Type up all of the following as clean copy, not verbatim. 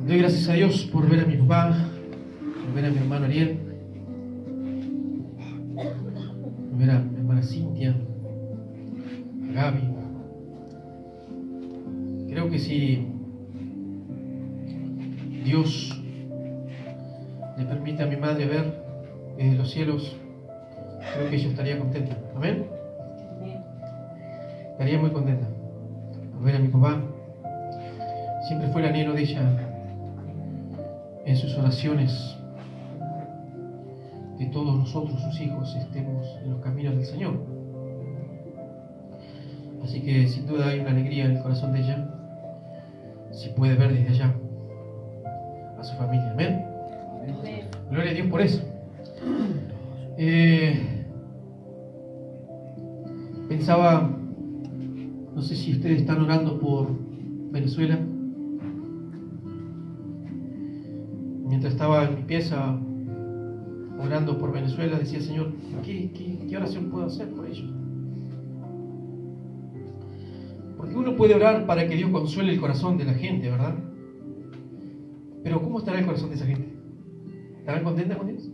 Doy gracias a Dios por ver a mi papá, por ver a mi hermano Ariel, por ver a mi hermana Cintia, a Gaby. Creo que si Dios le permite a mi madre ver desde los cielos, creo que ella estaría contenta. ¿Amén? Estaría muy contenta por ver a mi papá. Siempre fue el anhelo de ella en sus oraciones, que todos nosotros, sus hijos, estemos en los caminos del Señor. Así que sin duda hay una alegría en el corazón de ella si puede ver desde allá a su familia. Amén. Amén. Gloria a Dios por eso. Pensaba, no sé si ustedes están orando por Venezuela. Mientras estaba en mi pieza orando por Venezuela, decía: Señor, ¿qué oración puedo hacer por ellos? Porque uno puede orar para que Dios consuele el corazón de la gente, ¿verdad? Pero ¿cómo estará el corazón de esa gente? ¿Estarán contentas con Dios?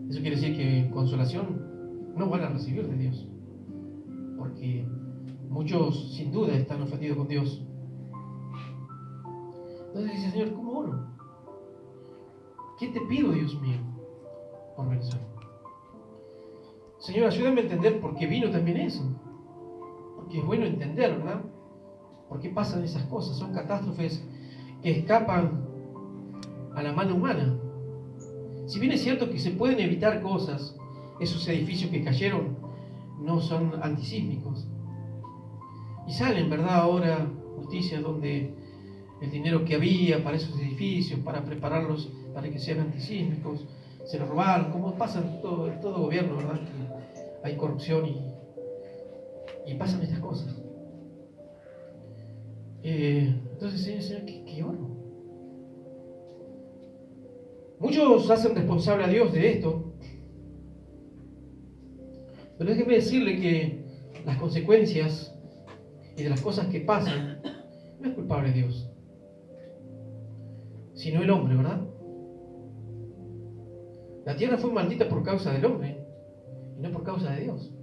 Eso quiere decir que consolación no van a recibir de Dios, porque muchos sin duda están ofendidos con Dios. Entonces dice: Señor, ¿cómo oro? ¿Qué te pido, Dios mío, por Venezuela? Señor, ayúdame a entender por qué vino también eso. Porque es bueno entender, ¿verdad? ¿Por qué pasan esas cosas? Son catástrofes que escapan a la mano humana. Si bien es cierto que se pueden evitar cosas, esos edificios que cayeron no son antisísmicos. Y salen, ¿verdad?, ahora noticias donde el dinero que había para esos edificios, para prepararlos para que sean antisísmicos, se lo robaron, como pasa en todo gobierno, ¿verdad? Que hay corrupción y pasan estas cosas. Entonces, Señor, ¿qué oro? Muchos hacen responsable a Dios de esto, pero déjeme decirle que las consecuencias y de las cosas que pasan no es culpable Dios, sino el hombre, ¿verdad? La tierra fue maldita por causa del hombre y no por causa de Dios.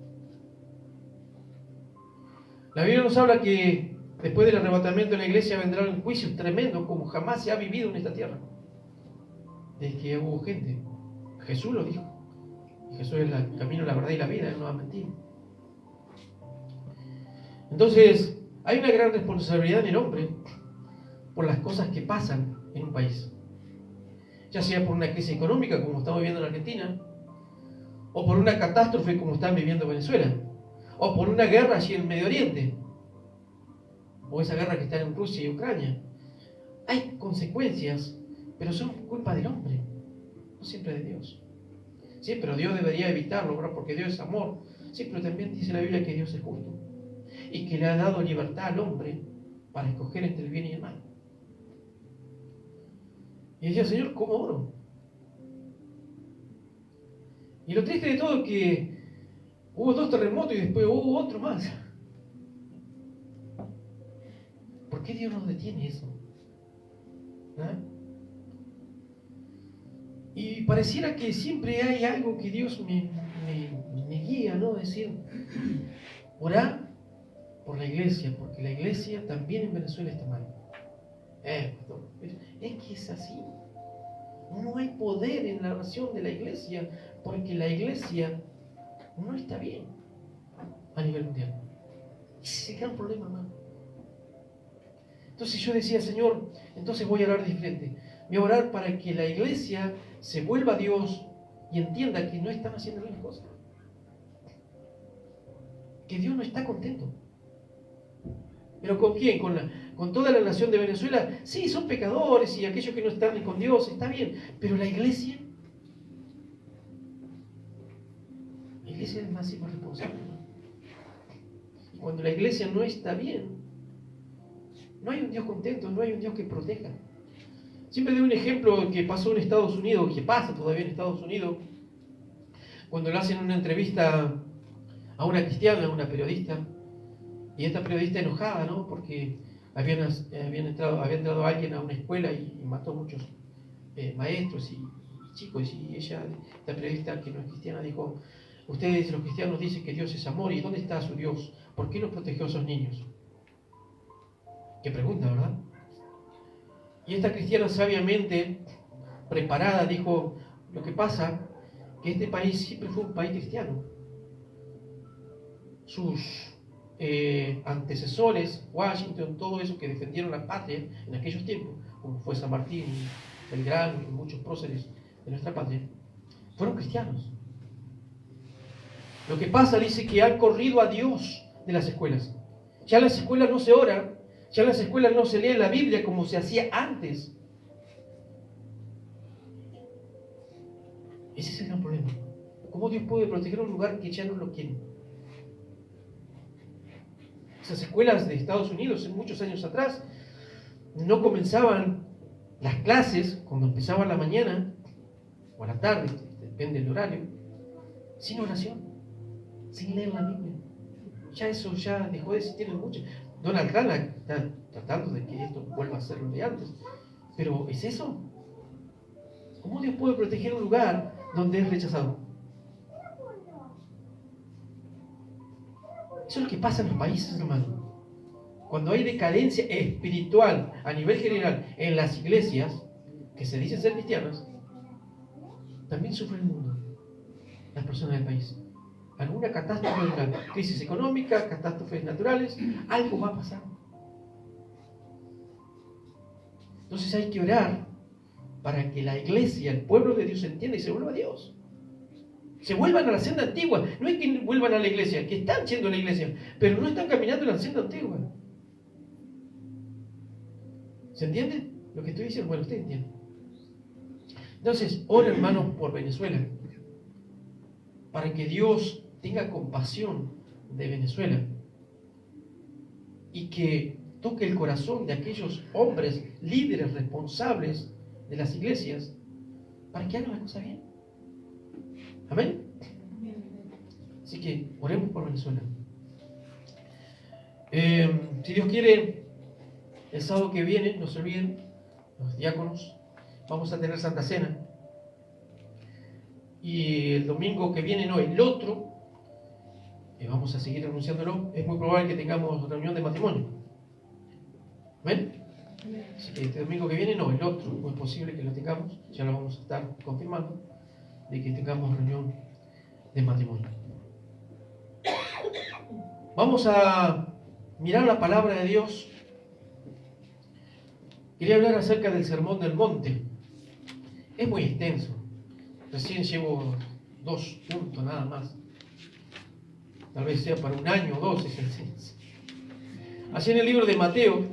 La Biblia nos habla que después del arrebatamiento de la iglesia vendrán juicios tremendos como jamás se ha vivido en esta tierra, desde que hubo gente. Jesús lo dijo. Jesús es el camino, la verdad y la vida. Él no va a mentir. Entonces, hay una gran responsabilidad en el hombre por las cosas que pasan en un país. Ya sea por una crisis económica, como estamos viviendo en Argentina, o por una catástrofe, como están viviendo en Venezuela, o por una guerra allí en Medio Oriente, o esa guerra que está en Rusia y Ucrania. Hay consecuencias, pero son culpa del hombre, no siempre de Dios. Sí, pero Dios debería evitarlo, ¿verdad? Porque Dios es amor. Sí, pero también dice la Biblia que Dios es justo y que le ha dado libertad al hombre para escoger entre el bien y el mal. Y decía: Señor, ¿cómo oro? Y lo triste de todo es que hubo 2 terremotos y después hubo otro más. ¿Por qué Dios nos detiene eso? ¿Ah? Y pareciera que siempre hay algo que Dios me guía, ¿no? Decir, orar por la iglesia, porque la iglesia también en Venezuela está mal. Pastor, es que es así. No hay poder en la oración de la iglesia, porque la iglesia no está bien a nivel mundial. Ese es el gran problema, hermano. Entonces yo decía: Señor, entonces voy a orar diferente. Voy a orar para que la iglesia se vuelva a Dios y entienda que no están haciendo bien las cosas. Que Dios no está contento. ¿Pero con quién? ¿Con toda la nación de Venezuela? Sí, son pecadores y aquellos que no están con Dios, está bien. Pero la iglesia es el máximo responsable, ¿no? Y cuando la iglesia no está bien, no hay un Dios contento, no hay un Dios que proteja. Siempre doy un ejemplo que pasó en Estados Unidos, que pasa todavía en Estados Unidos, cuando le hacen una entrevista a una cristiana, a una periodista, y esta periodista enojada, ¿no? Porque había entrado alguien a una escuela y mató muchos maestros y chicos, y ella, la periodista que no es cristiana, dijo: ustedes los cristianos dicen que Dios es amor, ¿y dónde está su Dios? ¿Por qué no protegió a esos niños? Qué pregunta, ¿verdad? Y esta cristiana sabiamente preparada dijo: lo que pasa que este país siempre fue un país cristiano. Sus antecesores, Washington, todo eso que defendieron la patria en aquellos tiempos, como fue San Martín, Belgrano y muchos próceres de nuestra patria, fueron cristianos. Lo que pasa, dice, que han corrido a Dios de las escuelas. Ya en las escuelas no se ora, ya en las escuelas no se lee la Biblia como se hacía antes. Ese es el gran problema. ¿Cómo Dios puede proteger un lugar que ya no lo quiere? Esas escuelas de Estados Unidos, muchos años atrás, no comenzaban las clases cuando empezaba la mañana o a la tarde, depende del horario, sin oración, sin leer la Biblia. Ya eso ya dejó de existir en mucho. Donald Trump está tratando de que esto vuelva a ser lo de antes. Pero ¿es eso? ¿Cómo Dios puede proteger un lugar donde es rechazado? Eso es lo que pasa en los países, hermano. Cuando hay decadencia espiritual a nivel general en las iglesias, que se dicen ser cristianas, también sufre el mundo, las personas del país. Alguna catástrofe, una crisis económica, catástrofes naturales, algo va a pasar. Entonces hay que orar para que la iglesia, el pueblo de Dios, entienda y se vuelva a Dios. Se vuelvan a la senda antigua. No es que vuelvan a la iglesia, que están siendo la iglesia, pero no están caminando en la senda antigua. ¿Se entiende lo que estoy diciendo? Bueno, usted entiende. Entonces, ora, hermanos, por Venezuela, para que Dios tenga compasión de Venezuela y que toque el corazón de aquellos hombres, líderes, responsables de las iglesias, para que hagan las cosas bien. Amén. Así que oremos por Venezuela. Si Dios quiere, el sábado que viene, no se olviden, los diáconos, vamos a tener Santa Cena. Y el domingo que viene, no, el otro, vamos a seguir anunciándolo, es muy probable que tengamos reunión de matrimonio. ¿Ven? Así que este domingo que viene, no, el otro, no es posible que lo tengamos, ya lo vamos a estar confirmando, de que tengamos reunión de matrimonio. Vamos a mirar la palabra de Dios. Quería hablar acerca del Sermón del Monte. Es muy extenso. Recién llevo 2 puntos nada más. Tal vez sea para un año o 2 esa enseñanza. Así en el libro de Mateo,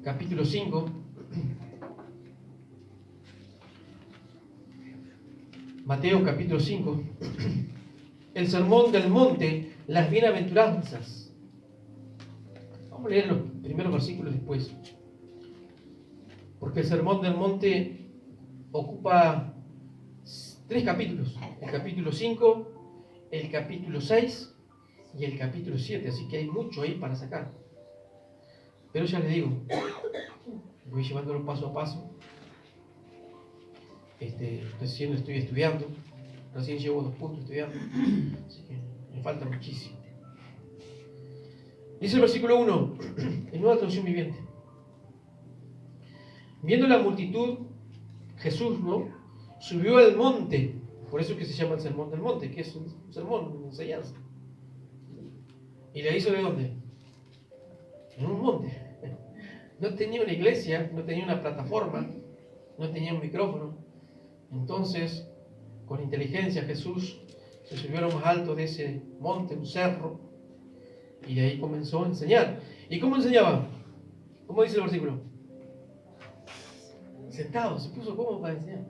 capítulo 5, Mateo capítulo 5, el Sermón del Monte, las bienaventuranzas. Vamos a leer los primeros versículos después. Porque el Sermón del Monte ocupa 3 capítulos. El capítulo 5, el capítulo 6 y el capítulo 7. Así que hay mucho ahí para sacar. Pero ya les digo, voy llevándolo paso a paso. Recién estoy estudiando. Recién llevo 2 puntos estudiando. Así que me falta muchísimo. Dice el versículo 1, en Nueva Traducción Viviente. Viendo la multitud, Jesús, ¿no?, subió al monte. Por eso es que se llama el Sermón del Monte, que es un sermón, una enseñanza. ¿Y la hizo de dónde? En un monte. No tenía una iglesia, no tenía una plataforma, no tenía un micrófono. Entonces, con inteligencia, Jesús se subió a lo más alto de ese monte, un cerro, y de ahí comenzó a enseñar. ¿Y cómo enseñaba? ¿Cómo dice el versículo? Sentado, se puso cómodo para enseñar.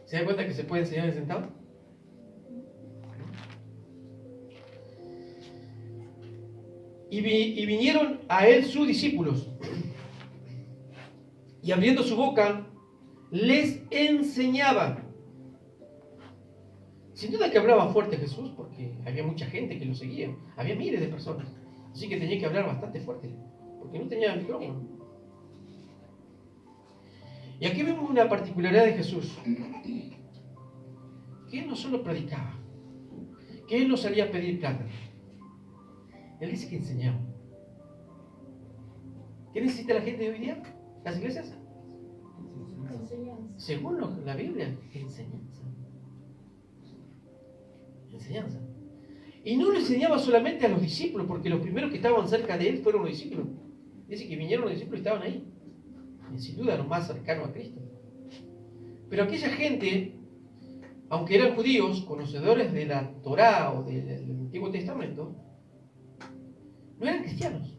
¿Se da cuenta que se puede enseñar sentado? Y vinieron a él sus discípulos, y abriendo su boca, les enseñaba. Sin duda que hablaba fuerte Jesús, porque había mucha gente que lo seguía, había miles de personas. Así que tenía que hablar bastante fuerte, porque no tenía micrófono. Y aquí vemos una particularidad de Jesús, que Él no solo predicaba, que Él no salía a pedir plata. Él dice que enseñaba. ¿Qué necesita la gente de hoy día? ¿Las iglesias? Según la Biblia, enseñanza. Enseñanza. Y no lo enseñaba solamente a los discípulos, porque los primeros que estaban cerca de Él fueron los discípulos. Dice que vinieron los discípulos y estaban ahí. Y sin duda los más cercanos a Cristo. Pero aquella gente, aunque eran judíos, conocedores de la Torá o del Antiguo Testamento, no eran cristianos.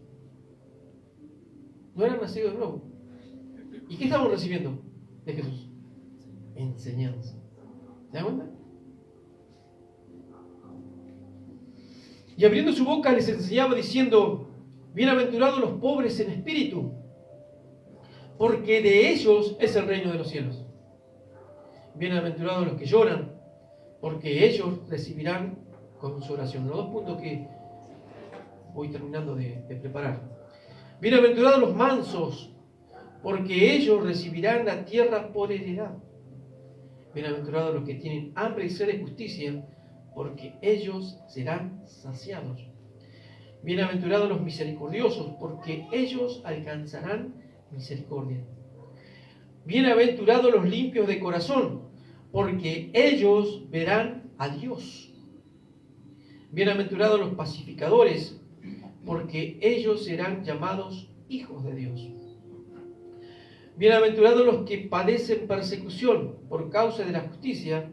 No eran nacidos de nuevo. ¿Y qué estaban recibiendo de Jesús? Enseñanza. ¿Se dan cuenta? Y abriendo su boca les enseñaba diciendo: bienaventurados los pobres en espíritu, porque de ellos es el reino de los cielos. Bienaventurados los que lloran, porque ellos recibirán consolación. Los dos puntos que voy terminando de preparar. Bienaventurados los mansos, porque ellos recibirán la tierra por heredad. Bienaventurados los que tienen hambre y sed de justicia, porque ellos serán saciados. Bienaventurados los misericordiosos, porque ellos alcanzarán misericordia. Bienaventurados los limpios de corazón, porque ellos verán a Dios. Bienaventurados los pacificadores, porque ellos serán llamados hijos de Dios. Bienaventurados los que padecen persecución por causa de la justicia,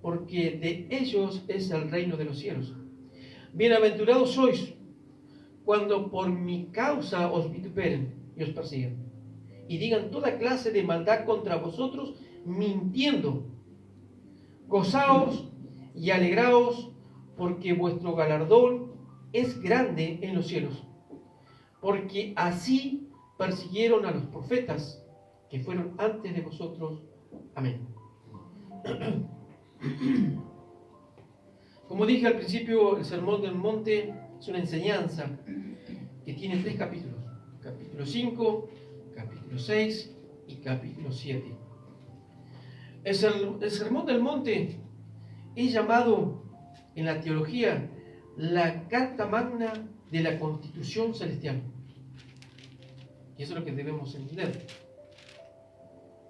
porque de ellos es el reino de los cielos. Bienaventurados sois cuando por mi causa os vituperen y os persigan, y digan toda clase de maldad contra vosotros, mintiendo. Gozaos y alegraos, porque vuestro galardón es grande en los cielos, porque así persiguieron a los profetas que fueron antes de vosotros. Amén. Como dije al principio, el Sermón del Monte es una enseñanza que tiene 3 capítulos: capítulo 5, capítulo 6 y capítulo 7. El Sermón del Monte es llamado en la teología la carta magna de la Constitución celestial. Y eso es lo que debemos entender.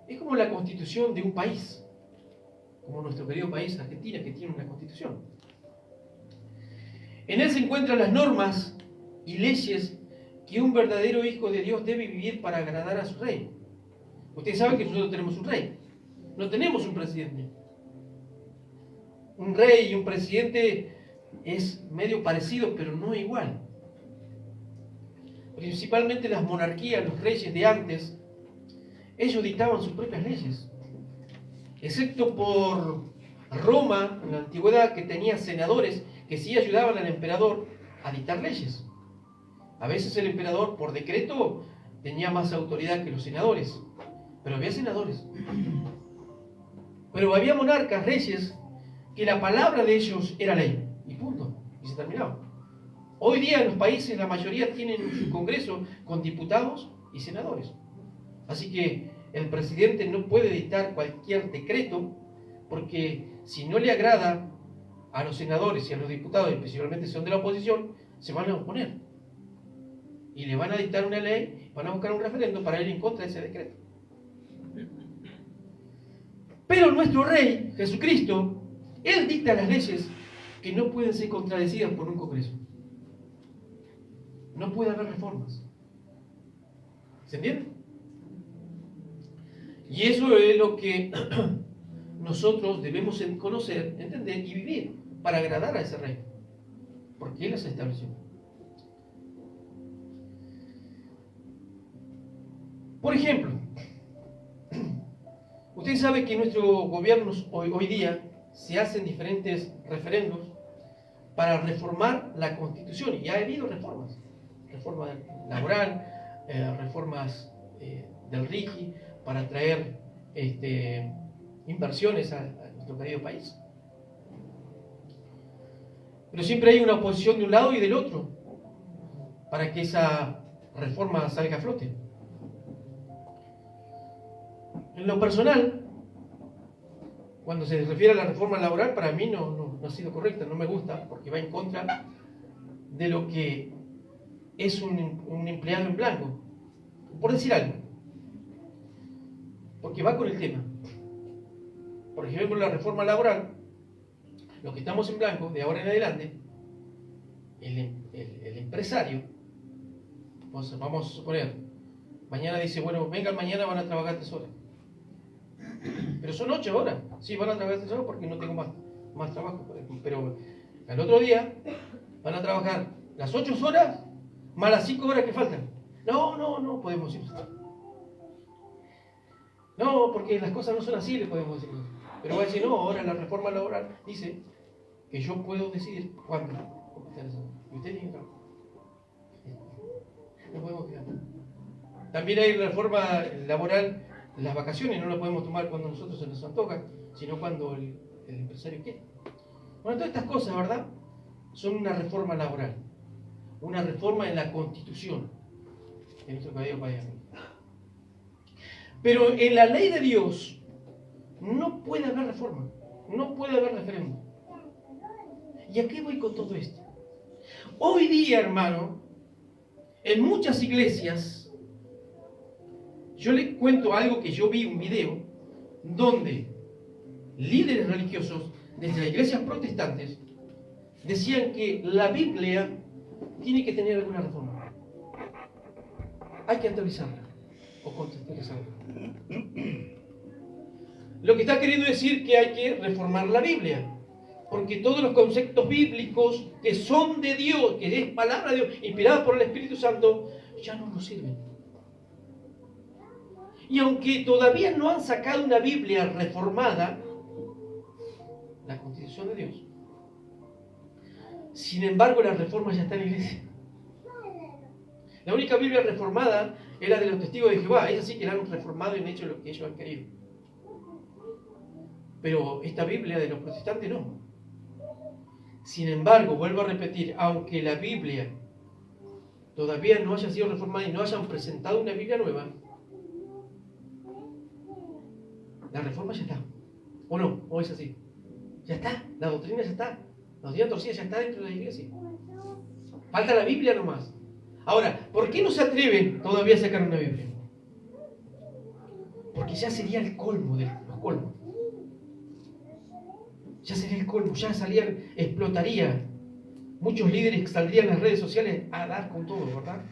Es como la constitución de un país, como nuestro querido país Argentina, que tiene una constitución. En él se encuentran las normas y leyes que un verdadero hijo de Dios debe vivir para agradar a su rey. Ustedes saben que nosotros tenemos un rey, no tenemos un presidente. Un rey y un presidente es medio parecido, pero no igual. Principalmente las monarquías, los reyes de antes, ellos dictaban sus propias leyes, excepto por Roma en la antigüedad, que tenía senadores que sí ayudaban al emperador a dictar leyes. A veces el emperador por decreto tenía más autoridad que los senadores, pero había senadores. Pero había monarcas, reyes, que la palabra de ellos era ley, y punto, y se terminaba. Hoy día en los países la mayoría tienen un congreso con diputados y senadores. Así que el presidente no puede dictar cualquier decreto, porque si no le agrada a los senadores y a los diputados, y principalmente son de la oposición, se van a oponer. Y le van a dictar una ley, van a buscar un referendo para ir en contra de ese decreto. Pero nuestro Rey, Jesucristo, Él dicta las leyes que no pueden ser contradecidas por un congreso. No puede haber reformas. ¿Se entiende? Y eso es lo que nosotros debemos conocer, entender y vivir para agradar a ese Rey, porque Él las estableció. Por ejemplo, usted sabe que en nuestros gobiernos hoy día se hacen diferentes referendos para reformar la Constitución, y ha habido reformas. Reforma laboral, reformas del RIGI, para traer inversiones a nuestro querido país. Pero siempre hay una oposición de un lado y del otro. para que esa reforma salga a flote. En lo personal, cuando se refiere a la reforma laboral, para mí no ha sido correcta, no me gusta, porque va en contra de lo que es un empleado en blanco, por decir algo, porque va con el tema. Por ejemplo, la reforma laboral, los que estamos en blanco, de ahora en adelante, el empresario, vamos a suponer, mañana dice, bueno, vengan mañana, van a trabajar 3 horas. Pero son 8 horas. Sí, van a trabajar 3 horas porque no tengo más trabajo. Pero al otro día van a trabajar las 8 horas más las 5 horas que faltan. No podemos ir. No, porque las cosas no son así, le podemos decir. Pero va a decir, no, ahora la reforma laboral dice que yo puedo decidir cuándo completar eso. Y usted tiene que trabajar. No podemos quedar. También hay reforma laboral. Las vacaciones no las podemos tomar cuando nosotros se nos antoja, sino cuando el empresario quiere. Bueno, todas estas cosas, ¿verdad? Son una reforma laboral, una reforma en la Constitución de nuestro país. Pero en la ley de Dios no puede haber reforma, no puede haber referéndum. ¿Y a qué voy con todo esto? Hoy día, hermano, en muchas iglesias, yo les cuento algo que yo vi, un video, donde líderes religiosos desde las iglesias protestantes decían que la Biblia tiene que tener alguna reforma. Hay que actualizarla o contextualizarla. Lo que está queriendo decir que hay que reformar la Biblia, porque todos los conceptos bíblicos que son de Dios, que es palabra de Dios, inspirada por el Espíritu Santo, ya no nos sirven. Y aunque todavía no han sacado una Biblia reformada, la Constitución de Dios, sin embargo la reforma ya está en la iglesia. La única Biblia reformada es la de los testigos de Jehová. Ellos sí que la han reformado y han hecho lo que ellos han querido. Pero esta Biblia de los protestantes no. Sin embargo, vuelvo a repetir, aunque la Biblia todavía no haya sido reformada y no hayan presentado una Biblia nueva, la reforma ya está. ¿O no? ¿O es así? Ya está. La doctrina ya está. La doctrina torcida ya está dentro de la iglesia. Falta la Biblia nomás. Ahora, ¿por qué no se atreven todavía a sacar una Biblia? Porque ya sería el colmo de los colmos. Ya sería el colmo. Ya explotaría. Muchos líderes saldrían en las redes sociales a dar con todo, ¿verdad?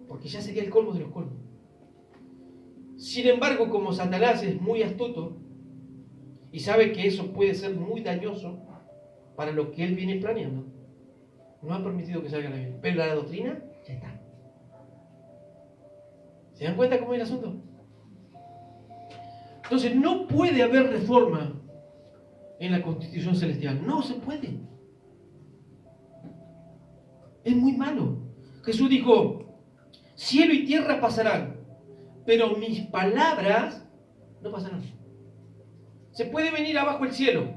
Porque ya sería el colmo de los colmos. Sin embargo, como Satanás es muy astuto y sabe que eso puede ser muy dañoso para lo que él viene planeando, no ha permitido que salga la Biblia. Pero la doctrina ya está. ¿Se dan cuenta cómo es el asunto? Entonces, no puede haber reforma en la Constitución Celestial. No se puede. Es muy malo. Jesús dijo, cielo y tierra pasarán, pero mis palabras no pasarán. Se puede venir abajo el cielo,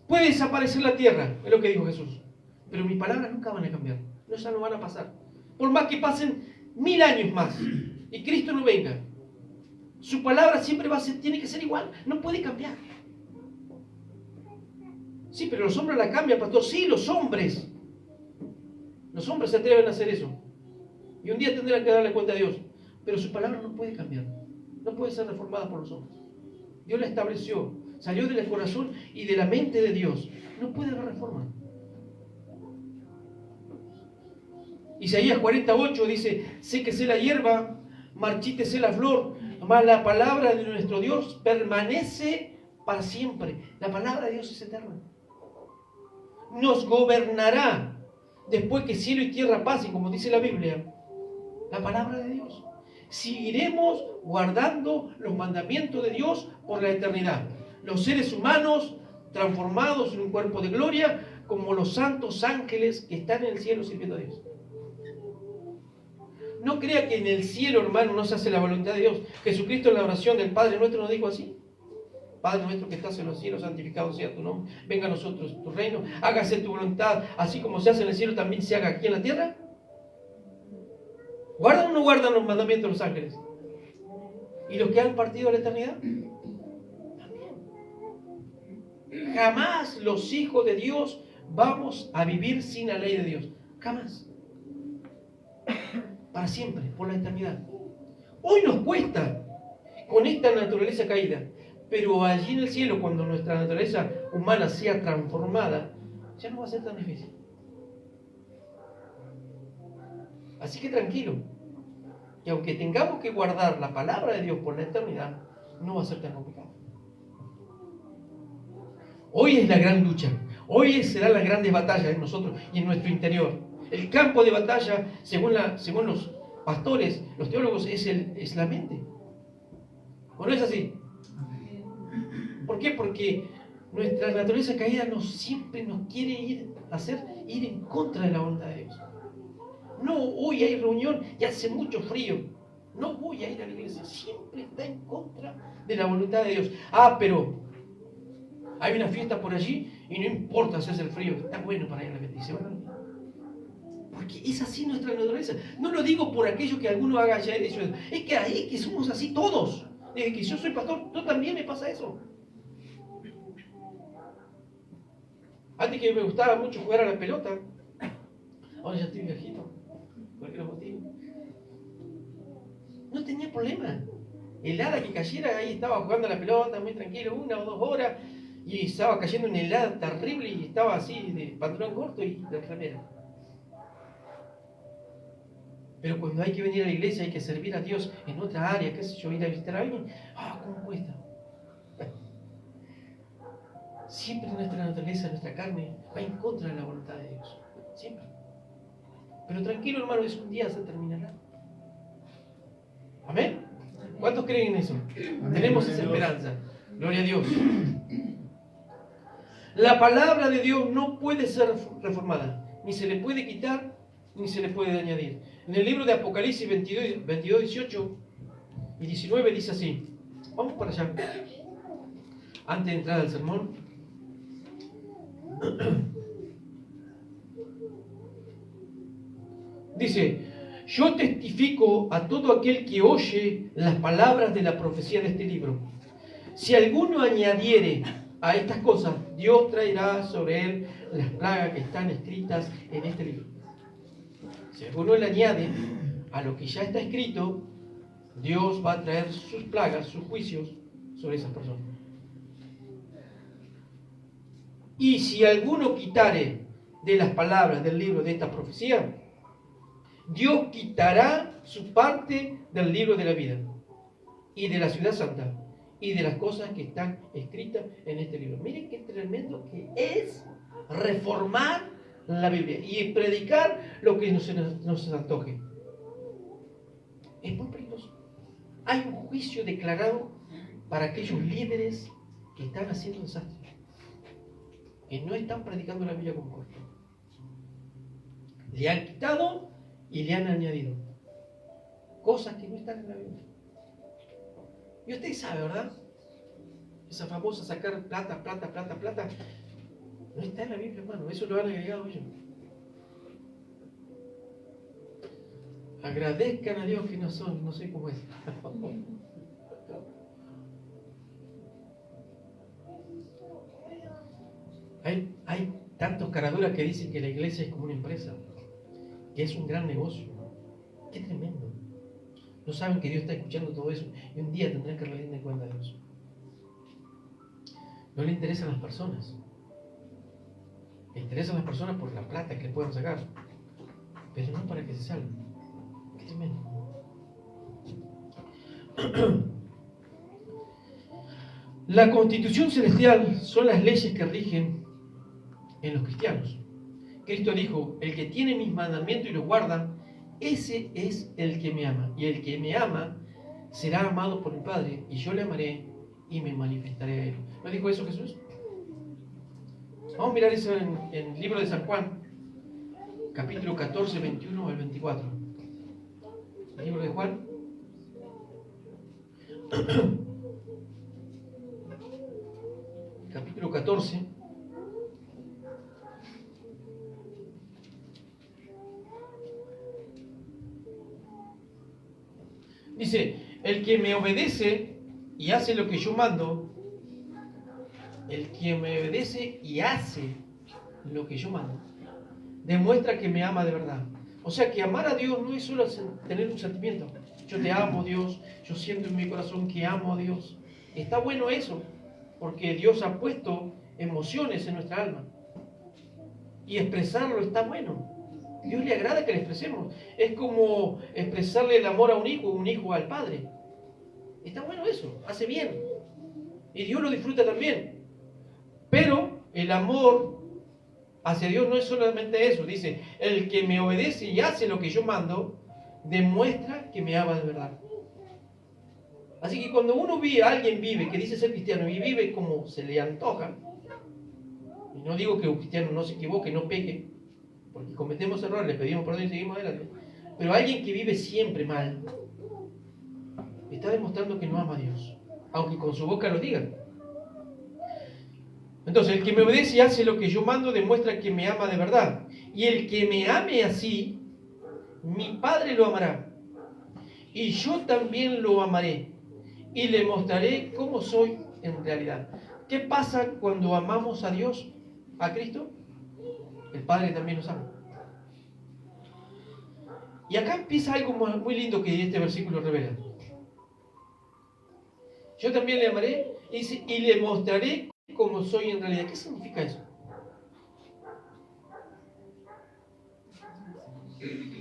puede desaparecer la tierra, es lo que dijo Jesús, pero mis palabras nunca van a cambiar. No, ya no van a pasar. Por más que pasen 1000 años más y Cristo no venga, su palabra siempre tiene que ser igual, no puede cambiar. Sí, pero los hombres la cambian, pastor. Sí, los hombres se atreven a hacer eso. Y un día tendrán que darle cuenta a Dios. Pero su palabra no puede cambiar. No puede ser reformada por los hombres. Dios la estableció. Salió del corazón y de la mente de Dios. No puede haber reforma. Isaías 48 dice, séquese la hierba, marchítese la flor, mas la palabra de nuestro Dios permanece para siempre. La palabra de Dios es eterna. Nos gobernará después que cielo y tierra pasen, como dice la Biblia. La palabra de Dios. Seguiremos guardando los mandamientos de Dios por la eternidad. Los seres humanos transformados en un cuerpo de gloria, como los santos ángeles que están en el cielo sirviendo a Dios. No crea que en el cielo, hermano, no se hace la voluntad de Dios. Jesucristo en la oración del Padre Nuestro nos dijo así. Padre nuestro que estás en los cielos, santificado sea tu nombre. Venga a nosotros tu reino. Hágase tu voluntad, así como se hace en el cielo, también se haga aquí en la tierra. ¿Guardan o no guardan los mandamientos de los ángeles? ¿Y los que han partido a la eternidad? También. Jamás los hijos de Dios vamos a vivir sin la ley de Dios. Jamás. Para siempre, por la eternidad. Hoy nos cuesta con esta naturaleza caída, pero allí en el cielo, cuando nuestra naturaleza humana sea transformada, ya no va a ser tan difícil. Así que tranquilo, que aunque tengamos que guardar la palabra de Dios por la eternidad, no va a ser tan complicado. Hoy es la gran lucha, hoy serán las grandes batallas en nosotros y en nuestro interior. El campo de batalla, según los pastores, los teólogos, es la mente. ¿O no es así? ¿Por qué? Porque nuestra naturaleza caída siempre nos quiere hacer ir en contra de la voluntad de Dios. No, hoy hay reunión y hace mucho frío. No voy a ir a la iglesia. Siempre está en contra de la voluntad de Dios. Pero hay una fiesta por allí y no importa si hace el frío. Está bueno para ir a la fiesta. Porque es así nuestra naturaleza. No lo digo por aquello que alguno haga ya eso. Es que ahí que somos así todos. Desde que yo soy pastor, yo también me pasa eso. Antes que me gustaba mucho jugar a la pelota, ahora ya estoy viejito, por cualquier motivo. No tenía problema. Helada que cayera, ahí estaba jugando a la pelota muy tranquilo, 1 o 2 horas, y estaba cayendo una helada terrible y estaba así de pantalón corto y de remera. Pero cuando hay que venir a la iglesia, hay que servir a Dios en otra área, qué sé yo, ir a visitar a alguien, ¿cómo cuesta? Siempre nuestra naturaleza, nuestra carne, va en contra de la voluntad de Dios. Siempre. Pero tranquilo, hermano, es un día, se terminará. ¿Amén? ¿Cuántos creen en eso? Amén. Tenemos esa esperanza. Gloria a Dios. La palabra de Dios no puede ser reformada. Ni se le puede quitar, ni se le puede añadir. En el libro de Apocalipsis 22, 18 y 19 dice así. Vamos para allá. Antes de entrar al sermón. Dice: yo testifico a todo aquel que oye las palabras de la profecía de este libro. Si alguno añadiere a estas cosas, Dios traerá sobre él las plagas que están escritas en este libro. Si alguno le añade a lo que ya está escrito, Dios va a traer sus plagas, sus juicios sobre esas personas. Y si alguno quitare de las palabras del libro de esta profecía, Dios quitará su parte del libro de la vida y de la ciudad santa y de las cosas que están escritas en este libro. Miren qué tremendo que es reformar la Biblia y predicar lo que nos antoje. Es muy peligroso. Hay un juicio declarado para aquellos líderes que están haciendo desastre, que no están predicando la Biblia como correcto. Le han quitado y le han añadido cosas que no están en la Biblia. Y usted sabe, ¿verdad? Esa famosa sacar plata, no está en la Biblia, hermano. Eso lo han agregado ellos. Agradezcan a Dios que no sé cómo es. Hay tantos caraduras que dicen que la iglesia es como una empresa, que es un gran negocio. Qué tremendo. No saben que Dios está escuchando todo eso y un día tendrán que rendir cuenta de Dios. No le interesan las personas. Le interesan las personas por la plata que le puedan sacar, pero no para que se salven. Qué tremendo. La constitución celestial son las leyes que rigen en los cristianos. Cristo dijo: el que tiene mis mandamientos y los guarda, ese es el que me ama. Y el que me ama será amado por mi Padre, y yo le amaré y me manifestaré a él. ¿No dijo eso Jesús? Vamos a mirar eso en el libro de San Juan, capítulo 14, 21 al 24. El libro de Juan. capítulo 14. Dice, el que me obedece y hace lo que yo mando, el que me obedece y hace lo que yo mando, demuestra que me ama de verdad. O sea que amar a Dios no es solo tener un sentimiento. Yo te amo, Dios, yo siento en mi corazón que amo a Dios. Está bueno eso, porque Dios ha puesto emociones en nuestra alma. Y expresarlo está bueno. A Dios le agrada que le expresemos. Es como expresarle el amor a un hijo al padre. Está bueno eso, hace bien. Y Dios lo disfruta también. Pero el amor hacia Dios no es solamente eso. Dice, el que me obedece y hace lo que yo mando, demuestra que me ama de verdad. Así que cuando alguien vive, que dice ser cristiano, y vive como se le antoja, y no digo que un cristiano no se equivoque, no peque, porque cometemos errores, le pedimos perdón y seguimos adelante, pero alguien que vive siempre mal, está demostrando que no ama a Dios, aunque con su boca lo diga. Entonces, el que me obedece y hace lo que yo mando, demuestra que me ama de verdad. Y el que me ame así, mi Padre lo amará. Y yo también lo amaré. Y le mostraré cómo soy en realidad. ¿Qué pasa cuando amamos a Dios, a Cristo? El Padre también nos ama. Y acá empieza algo muy lindo que este versículo revela. Yo también le amaré y le mostraré cómo soy en realidad. ¿Qué significa eso?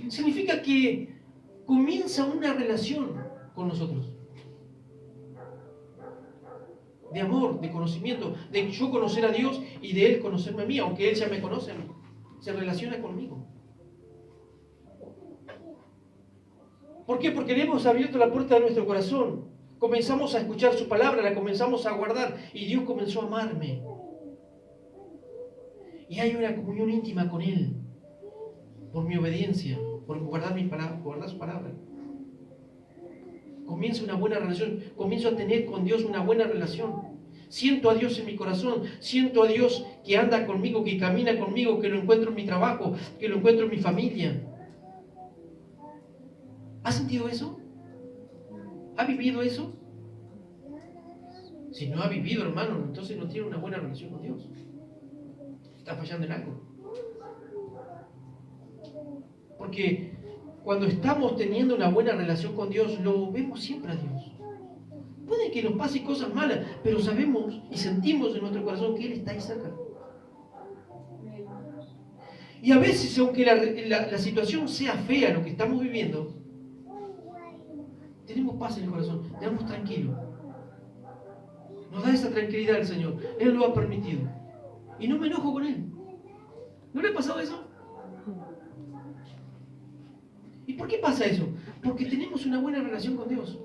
Significa que comienza una relación con nosotros. De amor, de conocimiento, de yo conocer a Dios y de Él conocerme a mí, aunque Él ya me conoce a mí. Se relaciona conmigo. ¿Por qué? Porque le hemos abierto la puerta de nuestro corazón. Comenzamos a escuchar su palabra, la comenzamos a guardar y Dios comenzó a amarme. Y hay una comunión íntima con Él por mi obediencia, por guardar su palabra. Comienza una buena relación, comienzo a tener con Dios una buena relación. Siento a Dios en mi corazón, siento a Dios que anda conmigo, que camina conmigo, que lo encuentro en mi trabajo, que lo encuentro en mi familia. ¿Has sentido eso? ¿Ha vivido eso? Si no ha vivido, hermano, entonces no tiene una buena relación con Dios. Está fallando en algo. Porque cuando estamos teniendo una buena relación con Dios, lo vemos siempre a Dios. Puede que nos pase cosas malas, pero sabemos y sentimos en nuestro corazón que Él está ahí cerca. Y a veces, aunque la situación sea fea, lo que estamos viviendo, tenemos paz en el corazón, estamos tranquilos. Nos da esa tranquilidad el Señor. Él lo ha permitido. Y no me enojo con Él. ¿No le ha pasado eso? ¿Y por qué pasa eso? Porque tenemos una buena relación con Dios.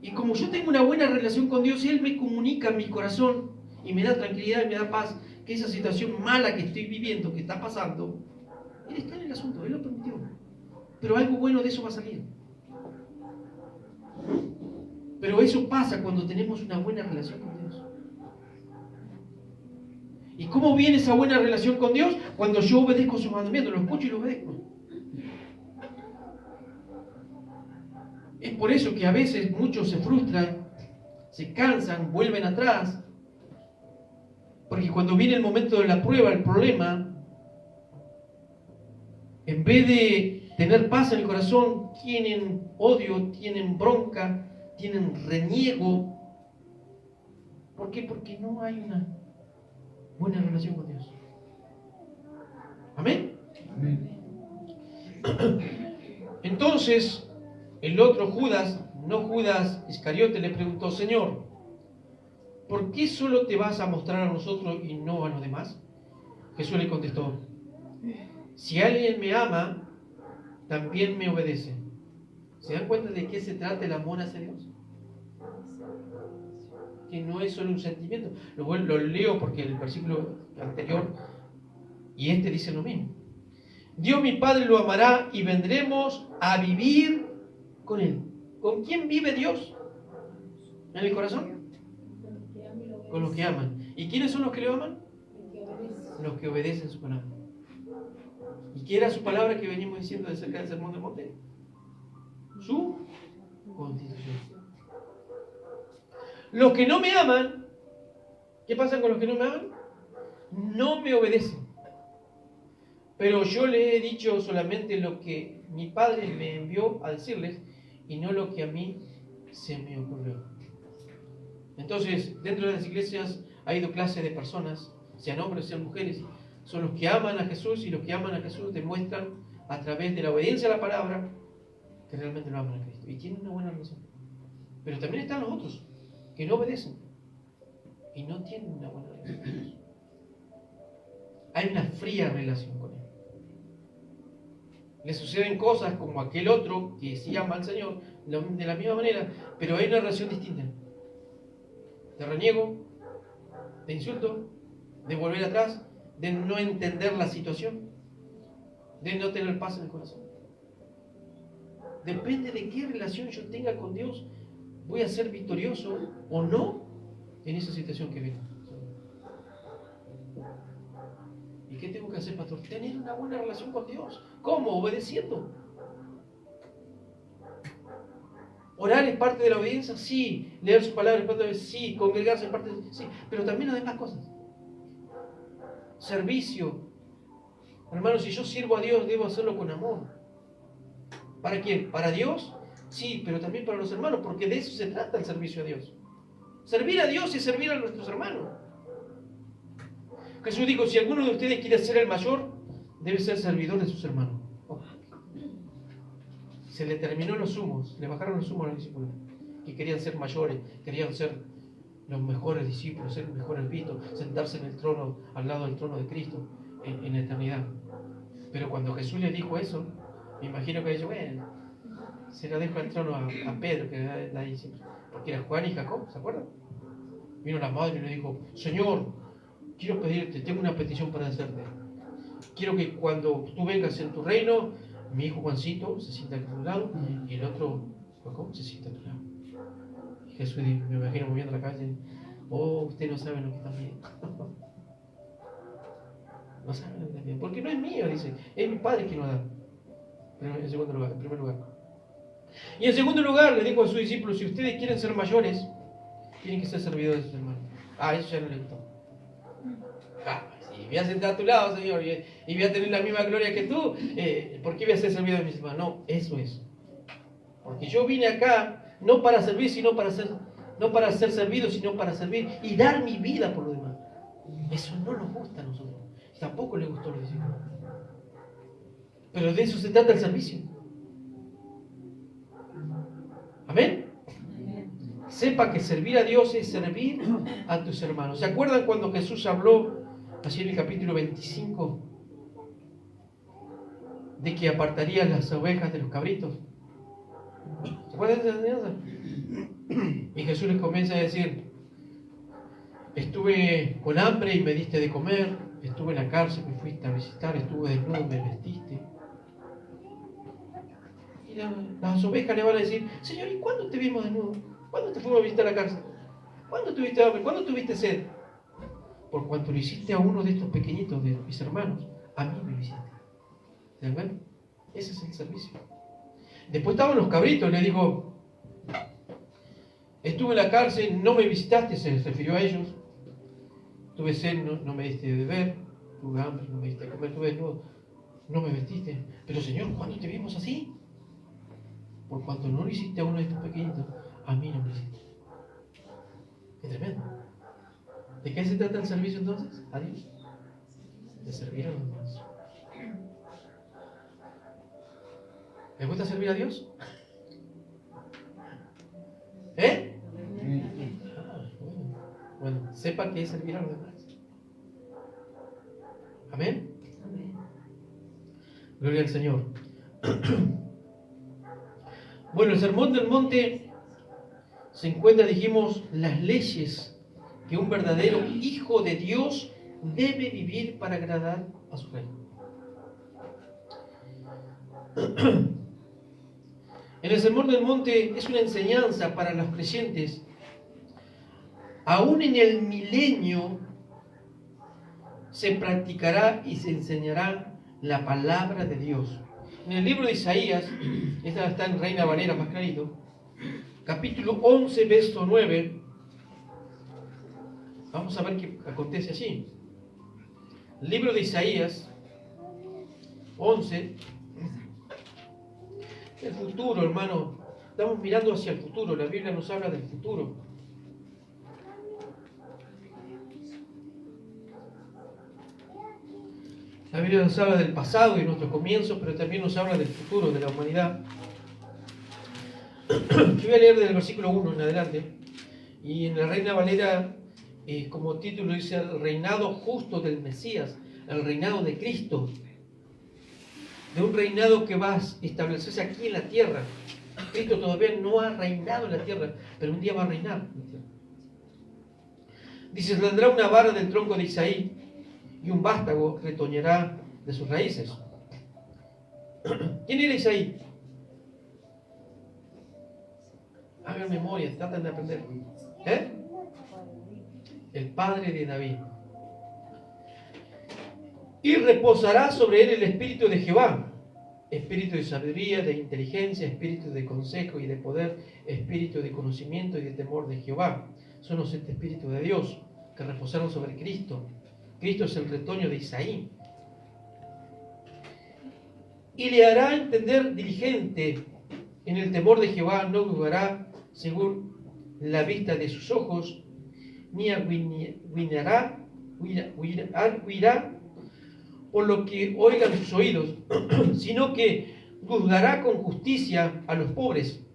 Y como yo tengo una buena relación con Dios, Él me comunica mi corazón y me da tranquilidad y me da paz, que esa situación mala que estoy viviendo, que está pasando, Él está en el asunto, Él lo permitió. Pero algo bueno de eso va a salir. Pero eso pasa cuando tenemos una buena relación con Dios. ¿Y cómo viene esa buena relación con Dios? Cuando yo obedezco sus mandamientos, lo escucho y lo obedezco. Es por eso que a veces muchos se frustran, se cansan, vuelven atrás. Porque cuando viene el momento de la prueba, el problema, en vez de tener paz en el corazón, tienen odio, tienen bronca, tienen reniego. ¿Por qué? Porque no hay una buena relación con Dios. ¿Amén? Amén. Entonces, el otro Judas, no Judas Iscariote, le preguntó: Señor, ¿por qué solo te vas a mostrar a nosotros y no a los demás? Jesús le contestó: si alguien me ama, también me obedece. ¿Se dan cuenta de qué se trata el amor hacia Dios? Que no es solo un sentimiento. Lo leo porque el versículo anterior y este dice lo mismo. Dios mi Padre lo amará y vendremos a vivir con Él. ¿Con quién vive Dios? ¿En el corazón? Con los que aman. ¿Y quiénes son los que le aman? Los que obedecen su palabra. ¿Y qué era su palabra que venimos diciendo acerca del Sermón del Monte? Su constitución. Los que no me aman, ¿qué pasa con los que no me aman? No me obedecen. Pero yo les he dicho solamente lo que mi Padre me envió a decirles y no lo que a mí se me ocurrió. Entonces, dentro de las iglesias ha ido clases de personas, sean hombres, sean mujeres, son los que aman a Jesús, y los que aman a Jesús demuestran a través de la obediencia a la palabra que realmente lo aman a Cristo y tienen una buena relación. Pero también están los otros que no obedecen y no tienen una buena relación con Dios. Hay una fría relación con Él. Le suceden cosas como aquel otro que sí ama al Señor de la misma manera, pero hay una relación distinta. De reniego, de insulto, de volver atrás, de no entender la situación, de no tener paz en el corazón. Depende de qué relación yo tenga con Dios, voy a ser victorioso o no en esa situación que venga. ¿Y qué tengo que hacer, pastor? Tener una buena relación con Dios. ¿Cómo? Obedeciendo. Orar es parte de la obediencia, sí. Leer su palabra es parte de sí. Congregarse es parte de sí. Pero también las demás cosas. Servicio. Hermanos, si yo sirvo a Dios, debo hacerlo con amor. ¿Para quién? ¿Para Dios? Sí, pero también para los hermanos, porque de eso se trata el servicio a Dios. Servir a Dios es servir a nuestros hermanos. Jesús dijo, si alguno de ustedes quiere ser el mayor, debe ser servidor de sus hermanos. Oh. Se le terminó los humos, le bajaron los humos a los discípulos, que querían ser mayores, querían ser los mejores discípulos, ser mejores vistos, sentarse en el trono, al lado del trono de Cristo, en la eternidad. Pero cuando Jesús le dijo eso, me imagino que dijo, bueno, se lo dejo el trono a Pedro, que era la discípula, porque era Juan y Jacob, ¿se acuerdan? Vino la madre y le dijo, Señor, quiero pedirte, tengo una petición para hacerte. Quiero que cuando tú vengas en tu reino, mi hijo Juancito se sienta a tu lado y el otro Jacob se sienta a tu lado. Y Jesús, me imagino moviendo la cabeza, oh, usted no sabe lo que está viendo. No sabe lo que está viendo. Porque no es mío, dice, es mi Padre quien lo da. Pero en segundo lugar, en primer lugar. Y en segundo lugar, le dijo a sus discípulos, si ustedes quieren ser mayores, tienen que ser servidores de sus hermanos. Eso ya no le gustó. Si voy a sentar a tu lado, Señor, y voy a tener la misma gloria que tú, ¿por qué voy a ser servidor de mis hermanos? No, eso es. Porque yo vine acá no para servir, sino para ser, no para ser servido, sino para servir y dar mi vida por los demás. Eso no nos gusta a nosotros. Tampoco le gustó a los discípulos. Pero de eso se trata el servicio. Amén. Sepa que servir a Dios es servir a tus hermanos. ¿Se acuerdan cuando Jesús habló, así en el capítulo 25, de que apartaría las ovejas de los cabritos? ¿Se acuerdan de esa enseñanza? Y Jesús les comienza a decir, estuve con hambre y me diste de comer, estuve en la cárcel, me fuiste a visitar, estuve desnudo, me vestiste. Y las ovejas le van a decir, Señor, ¿y cuándo te vimos desnudo? ¿Cuándo te fuimos a visitar la cárcel? ¿Cuándo tuviste hambre? ¿Cuándo tuviste sed? Por cuanto lo hiciste a uno de estos pequeñitos, de mis hermanos, a mí me hiciste. ¿Se dan cuenta? Ese es el servicio. Después estaban los cabritos, le dijo, estuve en la cárcel, no me visitaste, se refirió a ellos. Tuve sed, no me diste de beber. Tuve hambre, no me diste de comer. Tuve desnudo, no me vestiste. Pero Señor, ¿cuándo te vimos así? Por cuanto no lo hiciste a uno de estos pequeñitos, a mí no me lo hiciste. Qué tremendo. ¿De qué se trata el servicio entonces? A Dios. De servir a los demás. ¿Le gusta servir a Dios? Bueno, sepa que es servir a los demás. Amén. Gloria al Señor. Bueno, el Sermón del Monte se encuentra, dijimos, las leyes que un verdadero hijo de Dios debe vivir para agradar a su reino. En el Sermón del Monte es una enseñanza para los creyentes Aún en el milenio se practicará y se enseñará la palabra de Dios. En el libro de Isaías, esta está en Reina Valera más clarito, capítulo 11, verso 9, vamos a ver qué acontece allí. El libro de Isaías 11, el futuro, hermano, estamos mirando hacia el futuro, la Biblia nos habla del futuro. La Biblia nos habla del pasado y nuestros comienzos, pero también nos habla del futuro de la humanidad. Yo voy a leer desde el versículo 1 en adelante. Y en la Reina Valera, como título dice, el reinado justo del Mesías, el reinado de Cristo. De un reinado que va a establecerse aquí en la tierra. Cristo todavía no ha reinado en la tierra, pero un día va a reinar. Dice, saldrá una vara del tronco de Isaí, y un vástago retoñará de sus raíces. ¿Quién era Isaí? Hagan memoria, tratan de aprender. El padre de David. Y reposará sobre él el espíritu de Jehová, espíritu de sabiduría, de inteligencia, espíritu de consejo y de poder, espíritu de conocimiento y de temor de Jehová. Son los 7 espíritus de Dios que reposaron sobre Cristo. Cristo es el retoño de Isaí. Y le hará entender diligente en el temor de Jehová, no dudará según la vista de sus ojos, ni huirá por lo que oigan sus oídos, sino que juzgará con justicia a los pobres,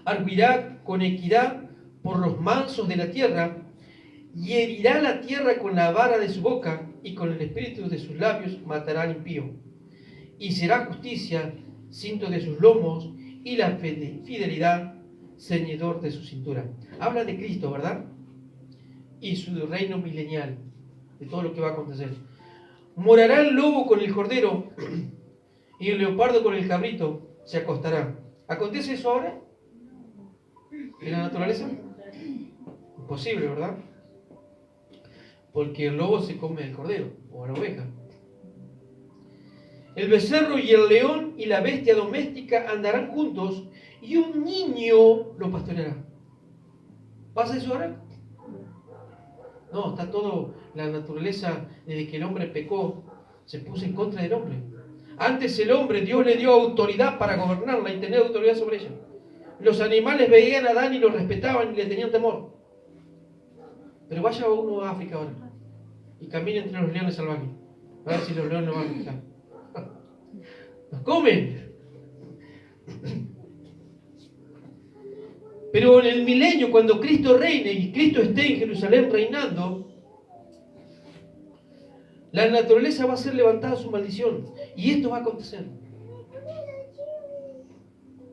arguirá con equidad por los mansos de la tierra, y herirá la tierra con la vara de su boca, y con el espíritu de sus labios matará al impío. Y será justicia cinto de sus lomos, y la fidelidad ceñidor de su cintura. Habla de Cristo, ¿verdad? Y su reino milenial, de todo lo que va a acontecer. Morará el lobo con el cordero, y el leopardo con el cabrito se acostará. ¿Acontece eso ahora? ¿En la naturaleza? Imposible, ¿verdad? Porque el lobo se come el cordero o la oveja. El becerro y el león y la bestia doméstica andarán juntos, y un niño lo pastoreará. ¿Pasa eso ahora? No, está todo, la naturaleza, desde que el hombre pecó, se puso en contra del hombre. Antes el hombre, Dios le dio autoridad para gobernarla y tener autoridad sobre ella. Los animales veían a Adán y lo respetaban y le tenían temor. Pero vaya uno a África ahora y camine entre los leones salvajes. A ver si los leones no van a fijar. ¡Nos comen! Pero en el milenio, cuando Cristo reine y Cristo esté en Jerusalén reinando, la naturaleza va a ser levantada su maldición. Y esto va a acontecer.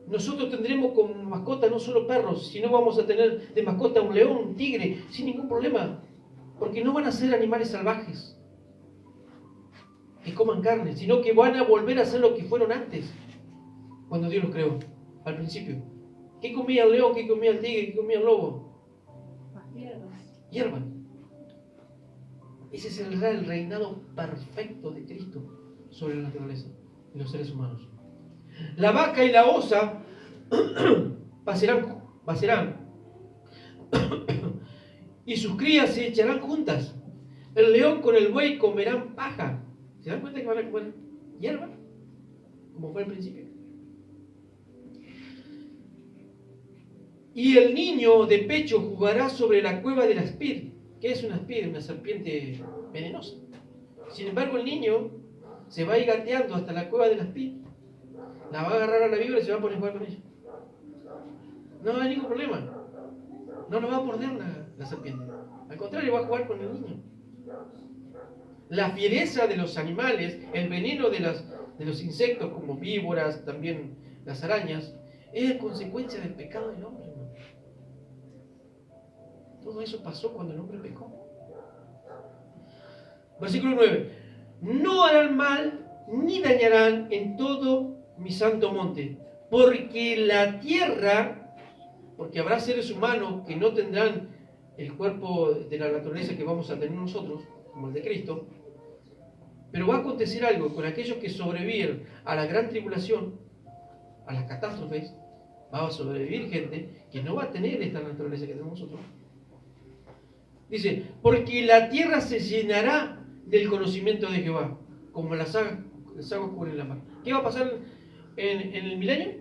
Nosotros tendremos como mascota no solo perros, sino vamos a tener de mascota un león, un tigre, sin ningún problema. Porque no van a ser animales salvajes que coman carne, sino que van a volver a ser lo que fueron antes, cuando Dios los creó, al principio. ¿Qué comía el león? ¿Qué comía el tigre? ¿Qué comía el lobo? Hierba. Ese será el reinado perfecto de Cristo sobre la naturaleza y los seres humanos. La vaca y la osa pacerán y sus crías se echarán juntas. El león con el buey comerán paja. ¿Se dan cuenta que van a comer hierba? Como fue al principio. Y el niño de pecho jugará sobre la cueva de la aspid. ¿Qué es una aspid? Una serpiente venenosa. Sin embargo, el niño se va a ir gateando hasta la cueva de la aspid. La va a agarrar a la víbora y se va a poner a jugar con ella. No hay ningún problema. No lo va a morder la serpiente. Al contrario, va a jugar con el niño. La fiereza de los animales, el veneno de los insectos como víboras, también las arañas, es consecuencia del pecado del hombre. Todo eso pasó cuando el hombre pecó. Versículo 9. No harán mal ni dañarán en todo mi santo monte, porque la tierra, porque habrá seres humanos que no tendrán el cuerpo de la naturaleza que vamos a tener nosotros, como el de Cristo, pero va a acontecer algo con aquellos que sobreviven a la gran tribulación, a las catástrofes. Va a sobrevivir gente que no va a tener esta naturaleza que tenemos nosotros. Dice, porque la tierra se llenará del conocimiento de Jehová, como las aguas cubren la mar. ¿Qué va a pasar en el milenio?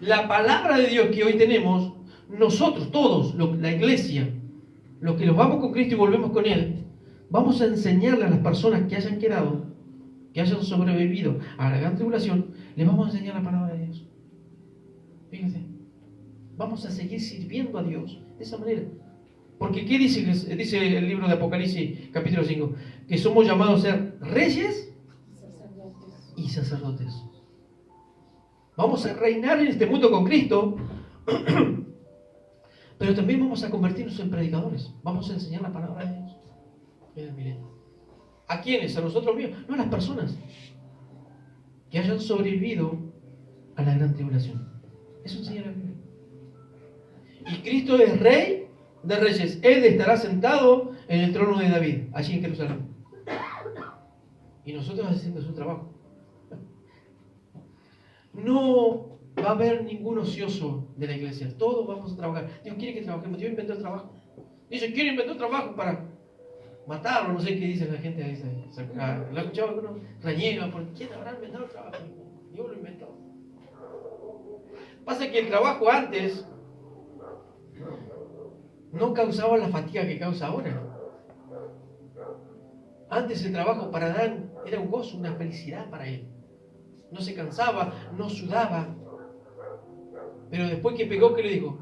La palabra de Dios que hoy tenemos, nosotros todos, la iglesia, los que los vamos con Cristo y volvemos con Él, vamos a enseñarle a las personas que hayan quedado, que hayan sobrevivido a la gran tribulación, les vamos a enseñar la palabra de Dios. Fíjense, vamos a seguir sirviendo a Dios de esa manera. Porque ¿qué dice el libro de Apocalipsis, capítulo 5? Que somos llamados a ser reyes y sacerdotes. Vamos a reinar en este mundo con Cristo, pero también vamos a convertirnos en predicadores. Vamos a enseñar la palabra de Dios en el milenio. ¿A quiénes? ¿A nosotros mismos? No, a las personas que hayan sobrevivido a la gran tribulación. Eso enseña la Biblia. Y Cristo es Rey de Reyes. Él estará sentado en el trono de David, allí en Jerusalén. Y nosotros haciendo su trabajo. No va a haber ningún ocioso de la iglesia. Todos vamos a trabajar. Dios quiere que trabajemos. Dios inventó el trabajo. Dice, ¿quién inventó el trabajo para matarlo? No sé qué dice la gente. ¿La escuchaba que uno reniega? ¿Por quién habrá inventado el trabajo? Dios lo inventó. Pasa que el trabajo antes no causaba la fatiga que causa ahora. Antes el trabajo para Adán era un gozo, una felicidad para él. No se cansaba, no sudaba. Pero después que pegó, ¿qué le dijo?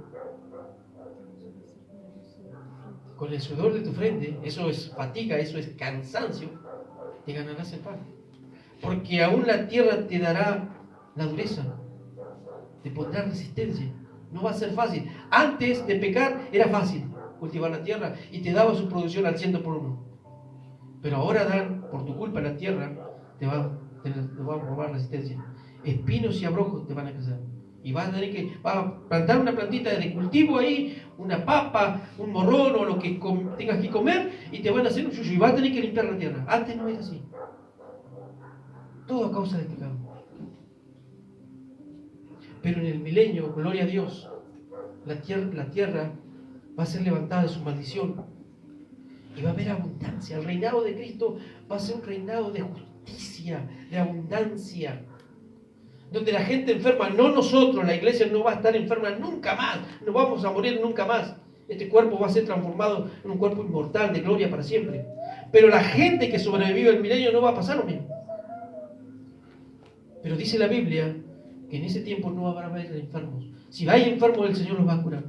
Con el sudor de tu frente, eso es fatiga, eso es cansancio, te ganarás el pan. Porque aún la tierra te dará la dureza, te pondrá resistencia. No va a ser fácil. Antes de pecar era fácil cultivar la tierra y te daba su producción al 100%. Pero ahora, Dan, por tu culpa la tierra te va a robar resistencia. Espinos y abrojos te van a crecer. Y vas a tener que plantar una plantita de cultivo ahí, una papa, un morrón o lo que tengas que comer, y te van a hacer un yuyu y vas a tener que limpiar la tierra. Antes no era así. Todo a causa del pecado. Pero en el milenio, gloria a Dios, la tierra va a ser levantada de su maldición y va a haber abundancia. El reinado de Cristo va a ser un reinado de justicia, de abundancia, donde la gente enferma, no nosotros, la iglesia no va a estar enferma nunca más, no vamos a morir nunca más. Este cuerpo va a ser transformado en un cuerpo inmortal de gloria para siempre. Pero la gente que sobrevive al milenio no va a pasar lo mismo. Pero dice la Biblia que en ese tiempo no habrá más enfermos. Si hay enfermos, el Señor los va a curar.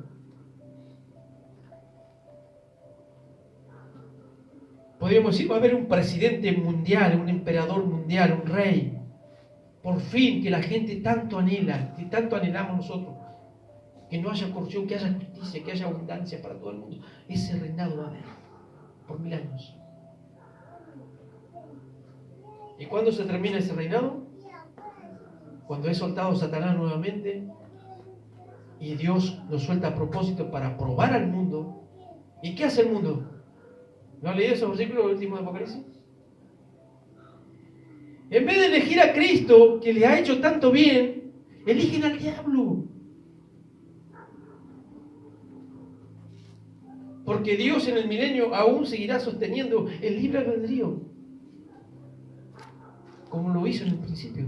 Podríamos decir, va a haber un presidente mundial, un emperador mundial, un rey. Por fin, que la gente tanto anhela, que tanto anhelamos nosotros. Que no haya corrupción, que haya justicia, que haya abundancia para todo el mundo. Ese reinado va a haber por 1000 años. ¿Y cuándo se termina ese reinado? Cuando es soltado Satanás nuevamente y Dios lo suelta a propósito para probar al mundo. ¿Y qué hace el mundo? ¿No han leído ese versículo último de Apocalipsis? En vez de elegir a Cristo, que le ha hecho tanto bien, eligen al diablo. Porque Dios en el milenio aún seguirá sosteniendo el libre albedrío, como lo hizo en el principio.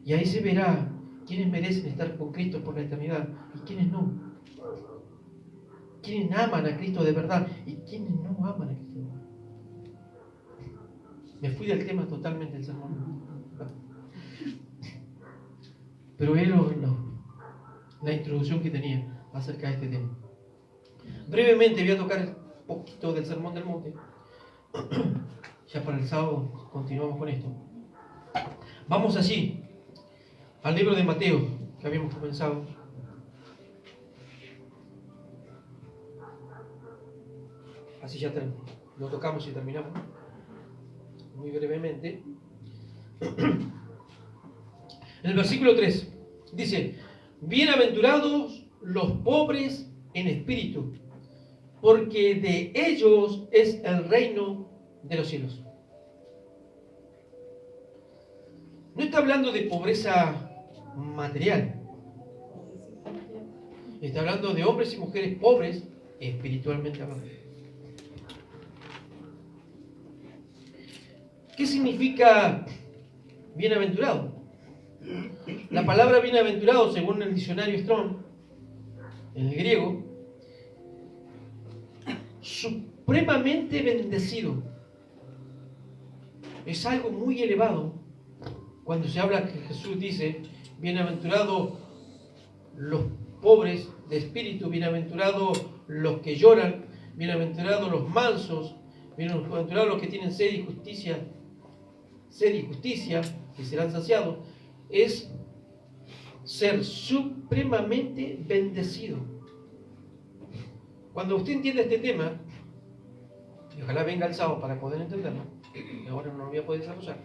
Y ahí se verá quiénes merecen estar con Cristo por la eternidad y quiénes no. Quiénes aman a Cristo de verdad y quiénes no aman a Cristo de verdad. Me fui del tema totalmente del sermón. Pero es la introducción que tenía acerca de este tema. Brevemente voy a tocar un poquito del Sermón del Monte. Ya para el sábado continuamos con esto. Vamos allí al libro de Mateo, que habíamos comenzado. Así ya lo tocamos y terminamos. Muy brevemente. En el versículo 3 dice: bienaventurados los pobres en espíritu, porque de ellos es el reino de los cielos. No está hablando de pobreza material. Está hablando de hombres y mujeres pobres espiritualmente hablando. ¿Qué significa bienaventurado? La palabra bienaventurado, según el diccionario Strong, en el griego, supremamente bendecido. Es algo muy elevado. Cuando se habla que Jesús dice, bienaventurados los pobres de espíritu, bienaventurados los que lloran, bienaventurados los mansos, bienaventurados los que tienen sed y justicia, que serán saciados, es ser supremamente bendecido. Cuando usted entiende este tema, y ojalá venga el sábado para poder entenderlo, y ahora no lo voy a poder desarrollar,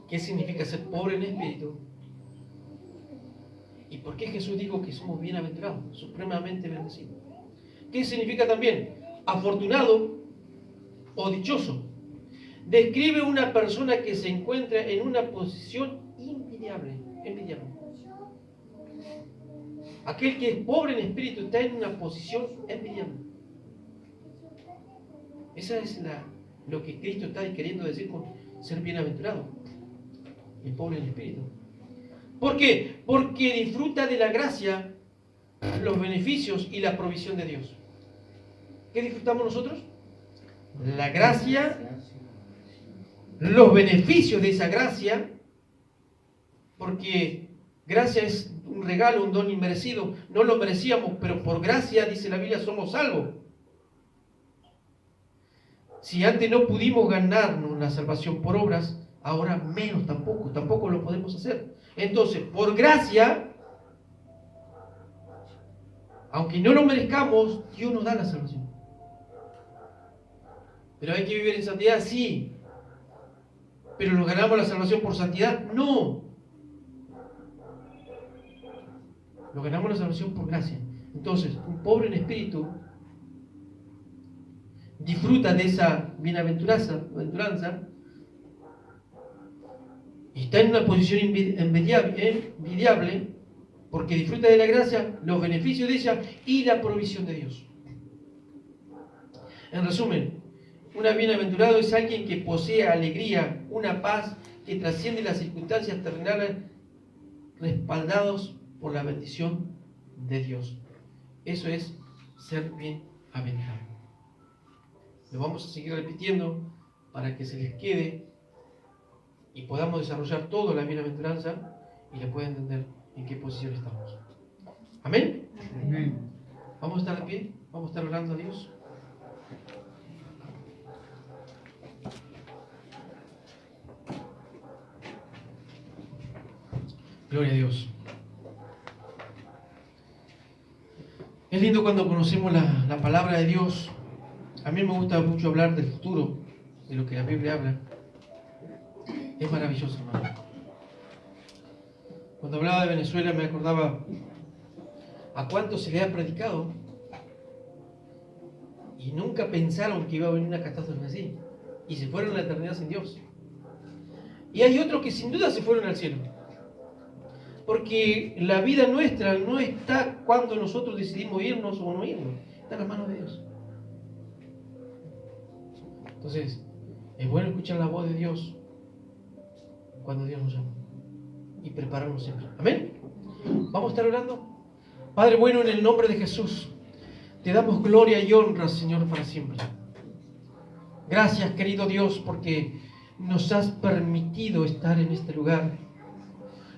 ¿qué significa ser pobre en espíritu? ¿Y por qué Jesús dijo que somos bienaventurados, supremamente bendecidos? ¿Qué significa también? Afortunado o dichoso. Describe una persona que se encuentra en una posición envidiable. Aquel que es pobre en espíritu está en una posición envidiable. Esa es lo que Cristo está queriendo decir con ser bienaventurado. El pobre en espíritu. ¿Por qué? Porque disfruta de la gracia, los beneficios y la provisión de Dios. ¿Qué disfrutamos nosotros? La gracia, los beneficios de esa gracia, porque gracia es un regalo, un don inmerecido. No lo merecíamos, pero por gracia, dice la Biblia, somos salvos. Si antes no pudimos ganarnos la salvación por obras, ahora menos tampoco lo podemos hacer. Entonces, por gracia, aunque no lo merezcamos, Dios nos da la salvación. Pero hay que vivir en santidad, sí. Pero ¿nos ganamos la salvación por santidad? No. Nos ganamos la salvación por gracia. Entonces, un pobre en espíritu disfruta de esa bienaventuranza y está en una posición envidiable porque disfruta de la gracia, los beneficios de ella y la provisión de Dios. En resumen, un bienaventurado es alguien que posee alegría, una paz que trasciende las circunstancias terrenales, respaldados por la bendición de Dios. Eso es ser bienaventurado. Lo vamos a seguir repitiendo para que se les quede y podamos desarrollar toda la bienaventuranza y le pueda entender en qué posición estamos. ¿Amén? Amén. Vamos a estar de pie, vamos a estar orando a Dios. Gloria a Dios. Es lindo cuando conocemos la palabra de Dios. A mí me gusta mucho hablar del futuro, de lo que la Biblia habla. Es maravilloso, hermano. Cuando hablaba de Venezuela me acordaba a cuánto se le ha predicado y nunca pensaron que iba a venir una catástrofe así y se fueron a la eternidad sin Dios. Y hay otros que sin duda se fueron al cielo, porque la vida nuestra no está cuando nosotros decidimos irnos o no irnos, está en las manos de Dios. Entonces, es bueno escuchar la voz de Dios cuando Dios nos llama y prepararnos siempre. Amén. Vamos a estar orando. Padre bueno, en el nombre de Jesús, te damos gloria y honra, Señor, para siempre. Gracias, querido Dios, porque nos has permitido estar en este lugar.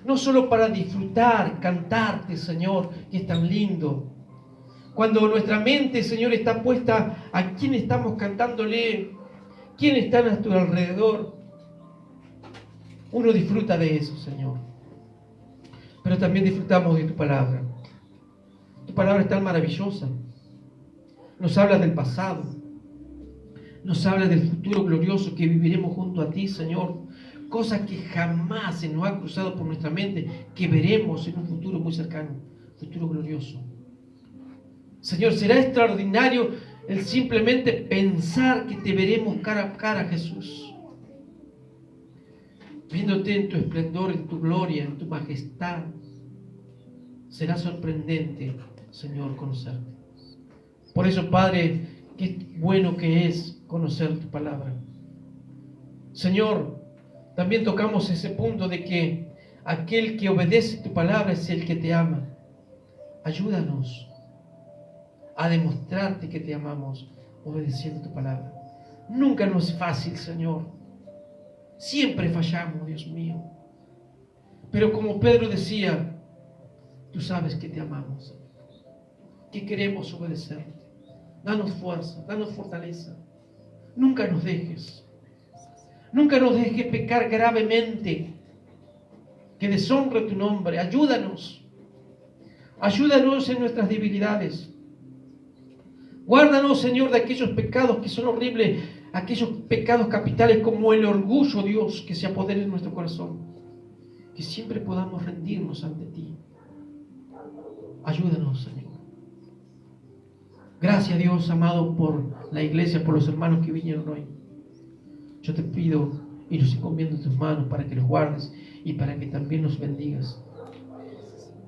No solo para disfrutar, cantarte, Señor, que es tan lindo. Cuando nuestra mente, Señor, está puesta a quién estamos cantándole, quién está a nuestro alrededor, uno disfruta de eso, Señor. Pero también disfrutamos de tu palabra. Tu palabra es tan maravillosa. Nos habla del pasado. Nos habla del futuro glorioso que viviremos junto a ti, Señor. Cosas que jamás se nos ha cruzado por nuestra mente, que veremos en un futuro muy cercano. Futuro glorioso. Señor, será extraordinario el simplemente pensar que te veremos cara a cara, Jesús. Viéndote en tu esplendor, en tu gloria, en tu majestad. Será sorprendente, Señor, conocerte. Por eso, Padre, qué bueno que es conocer tu palabra. Señor, también tocamos ese punto de que aquel que obedece tu palabra es el que te ama. Ayúdanos a demostrarte que te amamos obedeciendo tu palabra. Nunca nos es fácil, Señor. Siempre fallamos, Dios mío. Pero como Pedro decía, tú sabes que te amamos, que queremos obedecerte. Danos fuerza, danos fortaleza. Nunca nos dejes. Nunca nos dejes pecar gravemente, que deshonre tu nombre. Ayúdanos. Ayúdanos en nuestras debilidades. Guárdanos, Señor, de aquellos pecados que son horribles, aquellos pecados capitales como el orgullo, Dios, que se apodere en nuestro corazón. Que siempre podamos rendirnos ante ti. Ayúdanos, Señor. Gracias, Dios amado, por la iglesia, por los hermanos que vinieron hoy. Yo te pido y los encomiendo en tus manos para que los guardes y para que también los bendigas.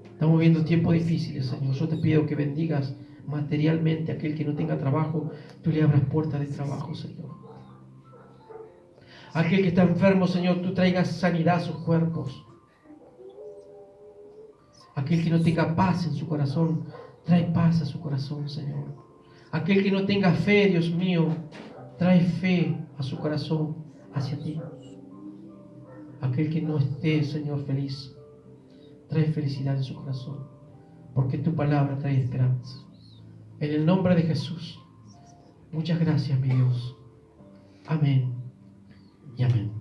Estamos viviendo tiempos difíciles, Señor. Yo te pido que bendigas materialmente a aquel que no tenga trabajo. Tú le abras puertas de trabajo, Señor. Aquel que está enfermo, Señor, tú traigas sanidad a sus cuerpos. Aquel que no tenga paz en su corazón, trae paz a su corazón, Señor. Aquel que no tenga fe, Dios mío, trae fe a su corazón hacia ti. Aquel que no esté, Señor, feliz, trae felicidad en su corazón, porque tu palabra trae esperanza. En el nombre de Jesús, muchas gracias, mi Dios. Amén y amén.